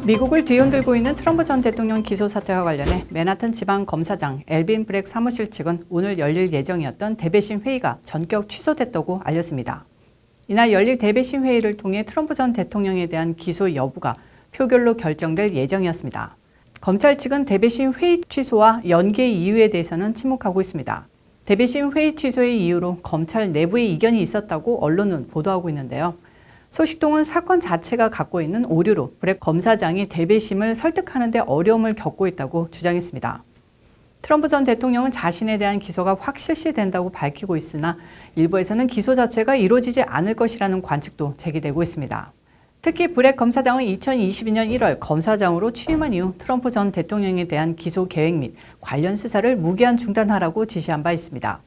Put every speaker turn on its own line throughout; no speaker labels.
미국을 뒤흔들고 있는 트럼프 전 대통령 기소 사태와 관련해 맨하튼 지방 검사장 엘빈 브렉 사무실 측은 오늘 열릴 예정이었던 대배심 회의가 전격 취소됐다고 알렸습니다. 이날 열릴 대배심 회의를 통해 트럼프 전 대통령에 대한 기소 여부가 표결로 결정될 예정이었습니다. 검찰 측은 대배심 회의 취소와 연계 이유에 대해서는 침묵하고 있습니다. 대배심 회의 취소의 이유로 검찰 내부에 이견이 있었다고 언론은 보도하고 있는데요. 소식통은 사건 자체가 갖고 있는 오류로 브렉 검사장이 대배심을 설득하는 데 어려움을 겪고 있다고 주장했습니다. 트럼프 전 대통령은 자신에 대한 기소가 확 실시된다고 밝히고 있으나 일부에서는 기소 자체가 이루어지지 않을 것이라는 관측도 제기되고 있습니다. 특히 브렉 검사장은 2022년 1월 검사장으로 취임한 이후 트럼프 전 대통령에 대한 기소 계획 및 관련 수사를 무기한 중단하라고 지시한 바 있습니다.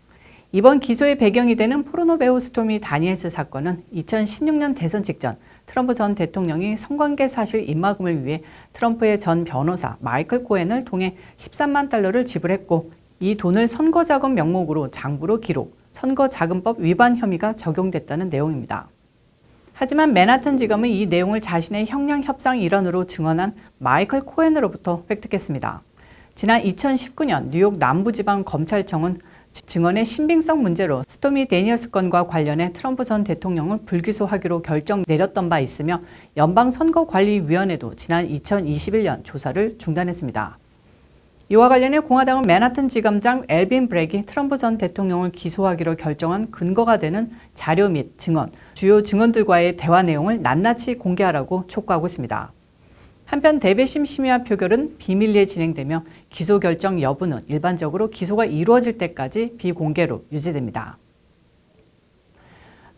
이번 기소의 배경이 되는 포르노 배우 스토미 다니엘스 사건은 2016년 대선 직전 트럼프 전 대통령이 성관계 사실 입막음을 위해 트럼프의 전 변호사 마이클 코헨을 통해 13만 달러를 지불했고 이 돈을 선거자금 명목으로 장부로 기록, 선거자금법 위반 혐의가 적용됐다는 내용입니다. 하지만 맨하튼 지검은 이 내용을 자신의 형량 협상 일환으로 증언한 마이클 코헨으로부터 획득했습니다. 지난 2019년 뉴욕 남부지방검찰청은 증언의 신빙성 문제로 스토미 데니얼스 건과 관련해 트럼프 전 대통령을 불기소하기로 결정 내렸던 바 있으며 연방선거관리위원회도 지난 2021년 조사를 중단했습니다. 이와 관련해 공화당은 맨하튼 지검장 엘빈 브렉이 트럼프 전 대통령을 기소하기로 결정한 근거가 되는 자료 및 증언, 주요 증언들과의 대화 내용을 낱낱이 공개하라고 촉구하고 있습니다. 한편 대배심 심의와 표결은 비밀리에 진행되며 기소 결정 여부는 일반적으로 기소가 이루어질 때까지 비공개로 유지됩니다.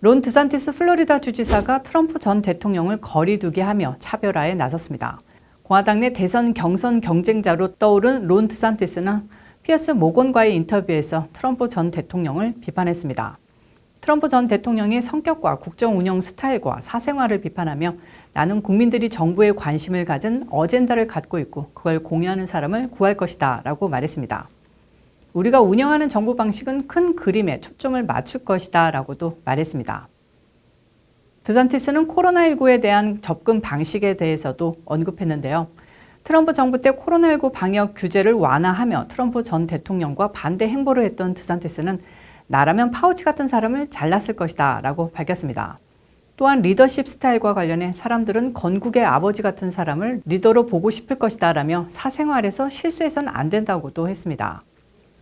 론 드산티스 플로리다 주지사가 트럼프 전 대통령을 거리두게 하며 차별화에 나섰습니다. 공화당 내 대선 경선 경쟁자로 떠오른 론 드산티스는 피어스 모건과의 인터뷰에서 트럼프 전 대통령을 비판했습니다. 트럼프 전 대통령의 성격과 국정 운영 스타일과 사생활을 비판하며 나는 국민들이 정부에 관심을 가진 어젠다를 갖고 있고 그걸 공유하는 사람을 구할 것이다 라고 말했습니다. 우리가 운영하는 정부 방식은 큰 그림에 초점을 맞출 것이다 라고도 말했습니다. 드산티스는 코로나19에 대한 접근 방식에 대해서도 언급했는데요. 트럼프 정부 때 코로나19 방역 규제를 완화하며 트럼프 전 대통령과 반대 행보를 했던 드산티스는 나라면 파우치 같은 사람을 잘랐을 것이다 라고 밝혔습니다. 또한 리더십 스타일과 관련해 사람들은 건국의 아버지 같은 사람을 리더로 보고 싶을 것이다 라며 사생활에서 실수해서는 안 된다고도 했습니다.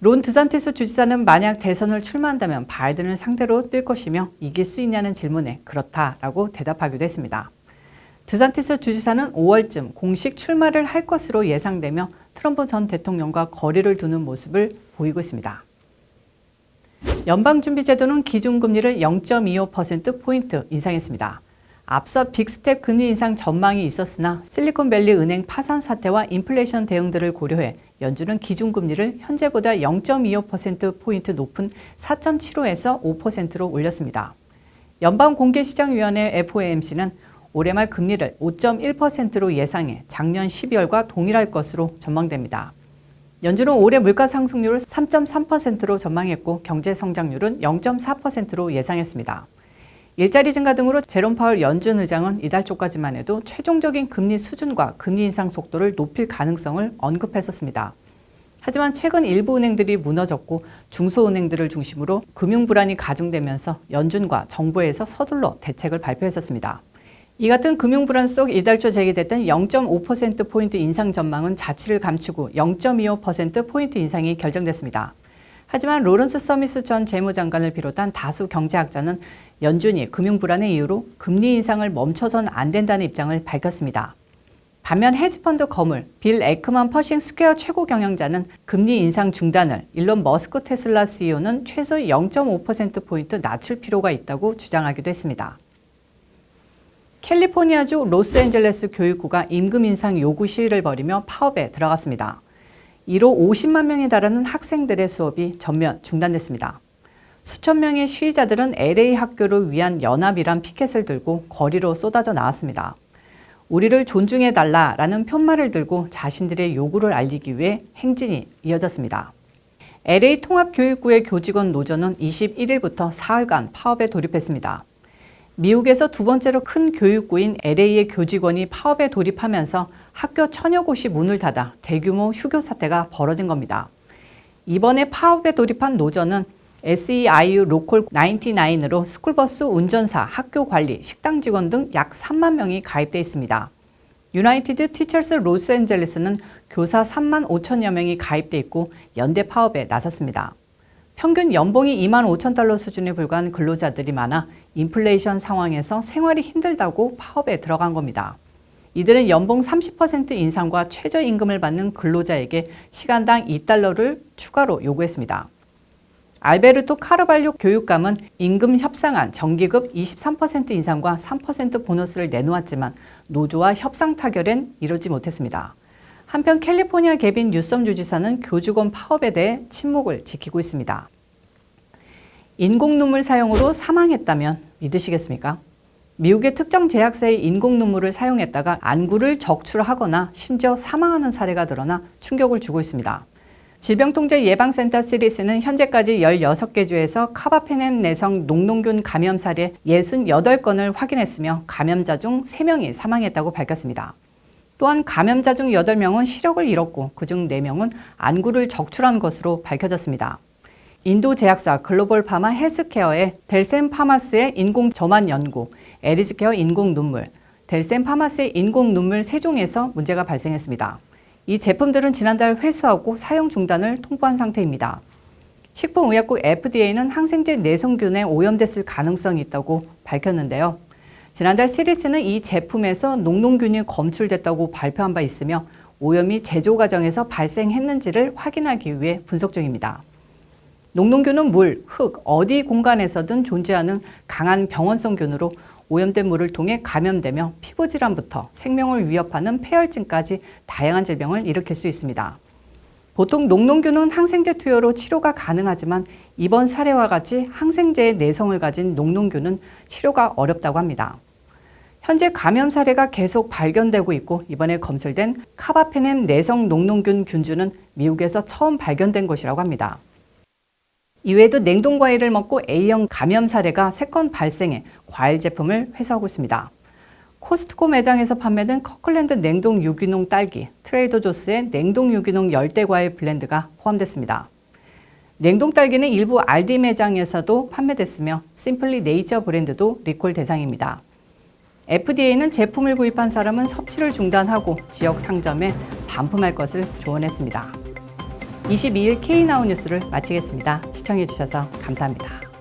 론 드산티스 주지사는 만약 대선을 출마한다면 바이든을 상대로 뛸 것이며 이길 수 있냐는 질문에 그렇다라고 대답하기도 했습니다. 드산티스 주지사는 5월쯤 공식 출마를 할 것으로 예상되며 트럼프 전 대통령과 거리를 두는 모습을 보이고 있습니다. 연방준비제도는 기준금리를 0.25%포인트 인상했습니다. 앞서 빅스텝 금리 인상 전망이 있었으나 실리콘밸리 은행 파산 사태와 인플레이션 대응들을 고려해 연준은 기준금리를 현재보다 0.25%포인트 높은 4.75에서 5%로 올렸습니다. 연방공개시장위원회 FOMC는 올해 말 금리를 5.1%로 예상해 작년 12월과 동일할 것으로 전망됩니다. 연준은 올해 물가 상승률을 3.3%로 전망했고 경제 성장률은 0.4%로 예상했습니다. 일자리 증가 등으로 제롬 파월 연준 의장은 이달 초까지만 해도 최종적인 금리 수준과 금리 인상 속도를 높일 가능성을 언급했었습니다. 하지만 최근 일부 은행들이 무너졌고 중소은행들을 중심으로 금융 불안이 가중되면서 연준과 정부에서 서둘러 대책을 발표했었습니다. 이 같은 금융 불안 속 이달 초 제기됐던 0.5%포인트 인상 전망은 자취를 감추고 0.25%포인트 인상이 결정됐습니다. 하지만 로런스 서미스 전 재무장관을 비롯한 다수 경제학자는 연준이 금융 불안의 이유로 금리 인상을 멈춰선 안 된다는 입장을 밝혔습니다. 반면 헤지펀드 거물 빌 에크먼 퍼싱 스퀘어 최고 경영자는 금리 인상 중단을 일론 머스크 테슬라 CEO는 최소 0.5%포인트 낮출 필요가 있다고 주장하기도 했습니다. 캘리포니아주 로스앤젤레스 교육구가 임금 인상 요구 시위를 벌이며 파업에 들어갔습니다. 이로 50만 명에 달하는 학생들의 수업이 전면 중단됐습니다. 수천 명의 시위자들은 LA 학교를 위한 연합이란 피켓을 들고 거리로 쏟아져 나왔습니다. 우리를 존중해달라라는 편말을 들고 자신들의 요구를 알리기 위해 행진이 이어졌습니다. LA 통합교육구의 교직원 노조는 21일부터 사흘간 파업에 돌입했습니다. 미국에서 두 번째로 큰 교육구인 LA의 교직원이 파업에 돌입하면서 학교 천여 곳이 문을 닫아 대규모 휴교 사태가 벌어진 겁니다. 이번에 파업에 돌입한 노조는 SEIU 로컬 99으로 스쿨버스 운전사, 학교 관리, 식당 직원 등 약 3만 명이 가입돼 있습니다. 유나이티드 티처스 로스앤젤레스는 교사 3만 5천여 명이 가입돼 있고 연대 파업에 나섰습니다. 평균 연봉이 2만 5천 달러 수준에 불과한 근로자들이 많아 인플레이션 상황에서 생활이 힘들다고 파업에 들어간 겁니다. 이들은 연봉 30% 인상과 최저임금을 받는 근로자에게 시간당 2달러를 추가로 요구했습니다. 알베르토 카르발료 교육감은 임금 협상안 정기급 23% 인상과 3% 보너스를 내놓았지만 노조와 협상 타결은 이루지 못했습니다. 한편 캘리포니아 개빈 뉴섬 주지사는 교직원 파업에 대해 침묵을 지키고 있습니다. 인공 눈물 사용으로 사망했다면 믿으시겠습니까? 미국의 특정 제약사의 인공 눈물을 사용했다가 안구를 적출하거나 심지어 사망하는 사례가 드러나 충격을 주고 있습니다. 질병통제예방센터 CDC는 현재까지 16개 주에서 카바페넴 내성 녹농균 감염 사례 68건을 확인했으며 감염자 중 3명이 사망했다고 밝혔습니다. 또한 감염자 중 8명은 시력을 잃었고 그중 4명은 안구를 적출한 것으로 밝혀졌습니다. 인도 제약사 글로벌 파마 헬스케어의 델셈 파마스의 인공 점환 연고, 에리즈케어 인공 눈물, 델셈 파마스의 인공 눈물 3종에서 문제가 발생했습니다. 이 제품들은 지난달 회수하고 사용 중단을 통보한 상태입니다. 식품의약국 FDA는 항생제 내성균에 오염됐을 가능성이 있다고 밝혔는데요. 지난달 CDC는 이 제품에서 녹농균이 검출됐다고 발표한 바 있으며 오염이 제조 과정에서 발생했는지를 확인하기 위해 분석 중입니다. 녹농균은 물, 흙, 어디 공간에서든 존재하는 강한 병원성 균으로 오염된 물을 통해 감염되며 피부질환부터 생명을 위협하는 폐혈증까지 다양한 질병을 일으킬 수 있습니다. 보통 녹농균은 항생제 투여로 치료가 가능하지만 이번 사례와 같이 항생제의 내성을 가진 녹농균은 치료가 어렵다고 합니다. 현재 감염 사례가 계속 발견되고 있고 이번에 검출된 카바페넴 내성 녹농균 균주는 미국에서 처음 발견된 것이라고 합니다. 이외에도 냉동과일을 먹고 A형 감염 사례가 3건 발생해 과일 제품을 회수하고 있습니다. 코스트코 매장에서 판매된 커클랜드 냉동 유기농 딸기, 트레이더 조스의 냉동 유기농 열대과일 블렌드가 포함됐습니다. 냉동 딸기는 일부 알디 매장에서도 판매됐으며 심플리 네이처 브랜드도 리콜 대상입니다. FDA는 제품을 구입한 사람은 섭취를 중단하고 지역 상점에 반품할 것을 조언했습니다. 22일 K나우 뉴스를 마치겠습니다. 시청해주셔서 감사합니다.